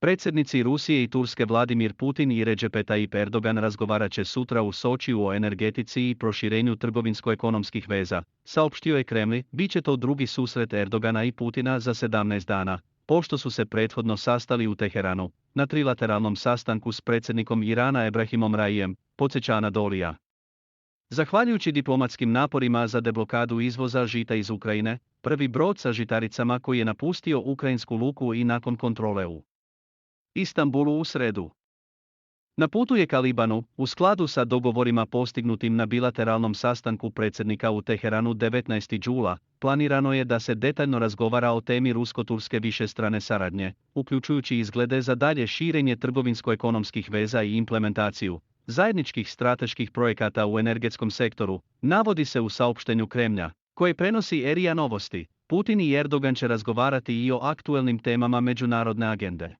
Predsjednici Rusije i Turske Vladimir Putin i Recep Tayyip Erdogan razgovarat će sutra u Sočiju o energetici i proširenju trgovinsko-ekonomskih veza, saopštio je Kremlj. Bit će to drugi susret Erdogana i Putina za 17 dana, pošto su se prethodno sastali u Teheranu, na trilateralnom sastanku s predsjednikom Irana Ebrahimom Raijem, podsjeća Anadolija. Zahvaljujući diplomatskim naporima za deblokadu izvoza žita iz Ukrajine, prvi brod sa žitaricama koji je napustio ukrajinsku luku i nakon kontrole u Istanbulu u sredu. Na putu je ka Libanu, u skladu sa dogovorima postignutim na bilateralnom sastanku predsjednika u Teheranu 19. jula, planirano je da se detaljno razgovara o temi rusko-turske višestrane saradnje, uključujući izglede za dalje širenje trgovinsko-ekonomskih veza i implementaciju zajedničkih strateških projekata u energetskom sektoru, navodi se u saopštenju Kremlja, koje prenosi RIA Novosti. Putin i Erdogan će razgovarati i o aktuelnim temama međunarodne agende.